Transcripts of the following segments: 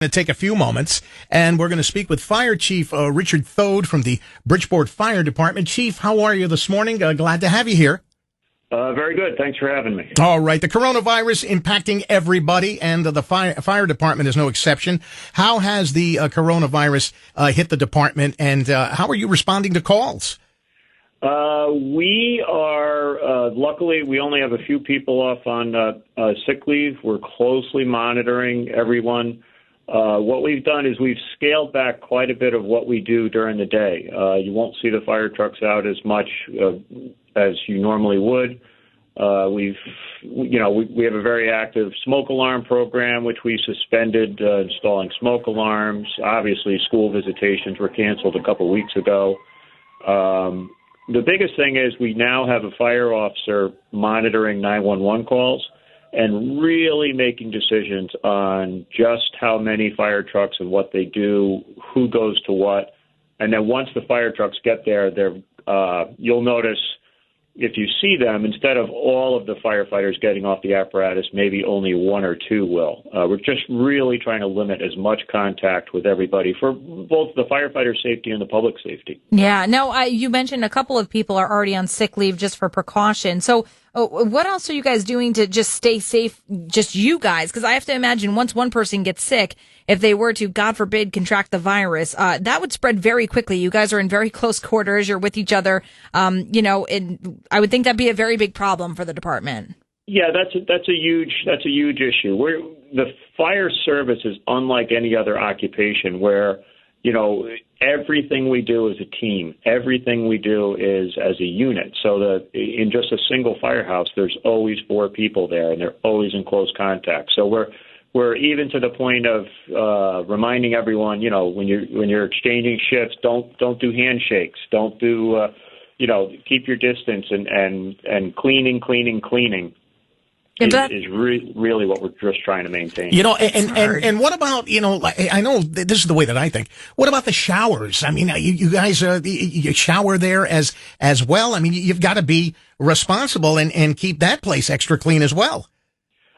Going to take a few moments, and we're going to speak with Fire Chief Richard Thode from the Bridgeport Fire Department. Chief, how are you this morning? Glad to have you here. Very good. Thanks for having me. All right. The coronavirus impacting everybody, and the fire department is no exception. How has the coronavirus hit the department, and how are you responding to calls? We are, luckily, we only have a few people off on sick leave. We're closely monitoring everyone. What we've done is we've scaled back quite a bit of what we do during the day. You won't see the fire trucks out as much as you normally would. We have a very active smoke alarm program, which we suspended, installing smoke alarms. Obviously, school visitations were canceled a couple weeks ago. The biggest thing is we now have a fire officer monitoring 911 calls and really making decisions on just how many fire trucks and what they do, who goes to what. And then once the fire trucks get there, you'll notice if you see them, instead of all of the firefighters getting off the apparatus, maybe only one or two will. We're just really trying to limit as much contact with everybody for both the firefighter safety and the public safety. Yeah. No, you mentioned a couple of people are already on sick leave just for precaution. So what else are you guys doing to just stay safe, just you guys? Because I have to imagine once one person gets sick, if they were to, God forbid, contract the virus, that would spread very quickly. You guys are in very close quarters. You're with each other. And I would think that'd be a very big problem for the department. Yeah, that's a huge issue. The fire service is unlike any other occupation where, everything we do is a team. Everything we do is as a unit. So that in just a single firehouse, there's always four people there, and they're always in close contact. So we're even to the point of reminding everyone, when you're exchanging shifts, don't do handshakes, don't do, keep your distance, and cleaning. Is really what we're just trying to maintain. And what about, I know this is the way that I think. What about the showers? I mean, you guys, you shower there as well. I mean, you've got to be responsible and keep that place extra clean as well.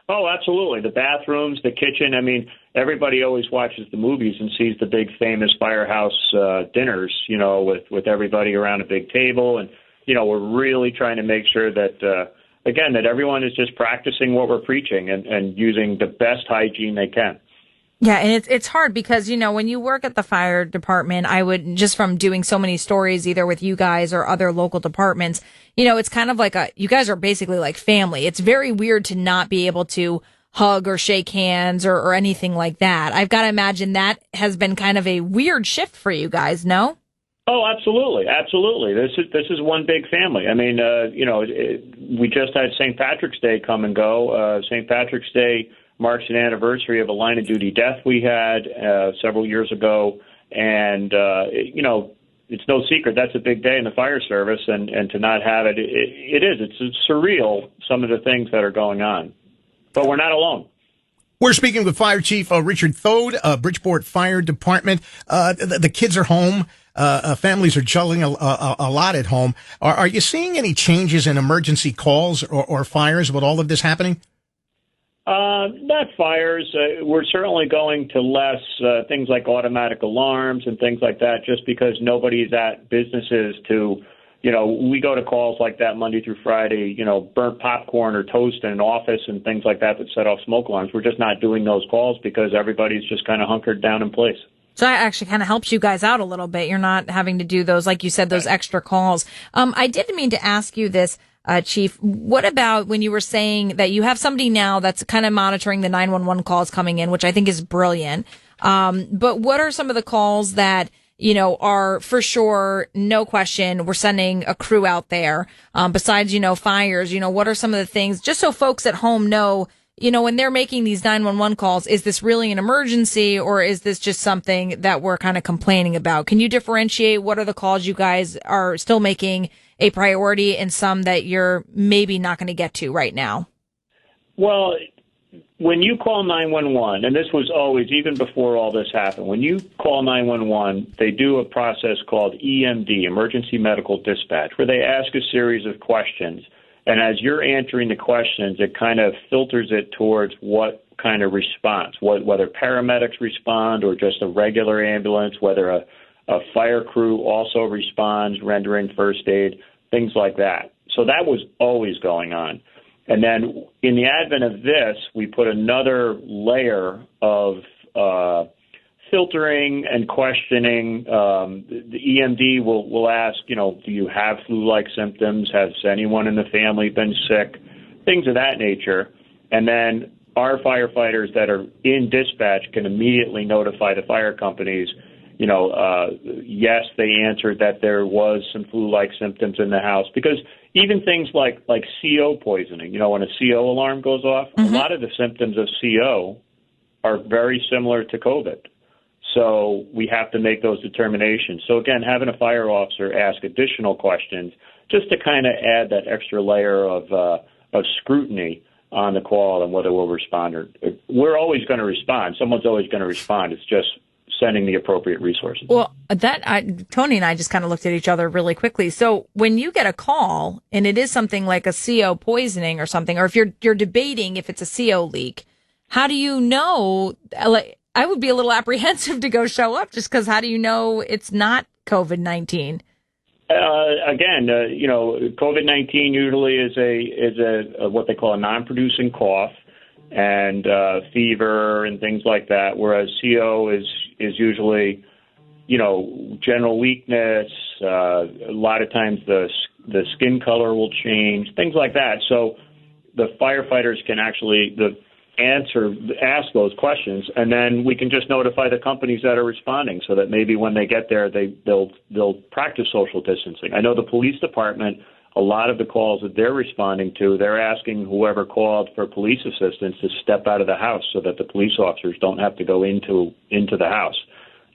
Oh, absolutely. The bathrooms, the kitchen. I mean, everybody always watches the movies and sees the big famous firehouse dinners, with everybody around a big table. And, we're really trying to make sure that, again, that everyone is just practicing what we're preaching and using the best hygiene they can. Yeah, and it's hard because, when you work at the fire department, I would, just from doing so many stories, either with you guys or other local departments, it's kind of like you guys are basically like family. It's very weird to not be able to hug or shake hands or anything like that. I've got to imagine that has been kind of a weird shift for you guys, no? Oh, absolutely. Absolutely. This is one big family. I mean, we just had St. Patrick's Day come and go. St. Patrick's Day marks an anniversary of a line of duty death we had several years ago. And, it's no secret that's a big day in the fire service. And to not have it, it's surreal, some of the things that are going on. But we're not alone. We're speaking with Fire Chief Richard Thode, Bridgeport Fire Department. The kids are home. Families are juggling a lot at home. Are you seeing any changes in emergency calls or fires with all of this happening? Not fires. We're certainly going to less things like automatic alarms and things like that, just because nobody's at businesses to, we go to calls like that Monday through Friday, burnt popcorn or toast in an office and things like that set off smoke alarms. We're just not doing those calls because everybody's just kind of hunkered down in place. So that actually kind of helps you guys out a little bit. You're not having to do those, like you said, those extra calls. I did mean to ask you this, Chief. What about when you were saying that you have somebody now that's kind of monitoring the 911 calls coming in, which I think is brilliant. But what are some of the calls that, are for sure, no question, we're sending a crew out there, besides, fires, what are some of the things, just so folks at home know, when they're making these 911 calls, is this really an emergency or is this just something that we're kind of complaining about? Can you differentiate what are the calls you guys are still making a priority and some that you're maybe not going to get to right now? Well, when you call 911, and this was always, even before all this happened, when you call 911, they do a process called EMD, Emergency Medical Dispatch, where they ask a series of questions. And as you're answering the questions, it kind of filters it towards what kind of response, whether paramedics respond or just a regular ambulance, whether a fire crew also responds, rendering first aid, things like that. So that was always going on. And then in the advent of this, we put another layer of filtering and questioning. The EMD will ask, do you have flu-like symptoms? Has anyone in the family been sick? Things of that nature. And then our firefighters that are in dispatch can immediately notify the fire companies, yes, they answered that there was some flu-like symptoms in the house. Because even things like CO poisoning, when a CO alarm goes off, a lot of the symptoms of CO are very similar to COVID. So we have to make those determinations. So again, having a fire officer ask additional questions just to kind of add that extra layer of scrutiny on the call and whether we'll respond or we're always going to respond. Someone's always going to respond. It's just sending the appropriate resources. Well, Tony and I just kind of looked at each other really quickly. So when you get a call and it is something like a CO poisoning or something, or if you're debating if it's a CO leak, how do you know? I would be a little apprehensive to go show up just because how do you know it's not COVID-19? Again, COVID-19 usually is a what they call a non-producing cough and fever and things like that, whereas CO is usually, general weakness. A lot of times the skin color will change, things like that. So the firefighters can actually ask those questions, and then we can just notify the companies that are responding so that maybe when they get there, they'll practice social distancing. I know the police department, a lot of the calls that they're responding to, they're asking whoever called for police assistance to step out of the house so that the police officers don't have to go into the house.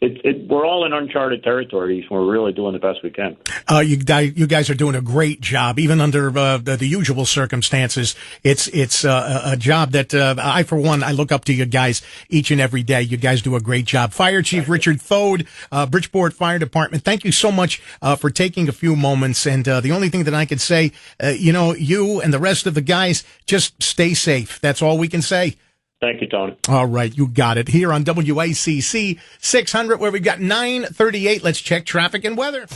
We're all in uncharted territories. We're really doing the best we can. You guys are doing a great job, even under the usual circumstances. It's a job that I, for one, I look up to you guys each and every day. You guys do a great job. Fire Chief Richard Thode, Bridgeport Fire Department, thank you so much for taking a few moments. And the only thing that I can say, you and the rest of the guys, just stay safe. That's all we can say. Thank you, Tony. All right, you got it. Here on WICC 600, where we've got 9:38. Let's check traffic and weather.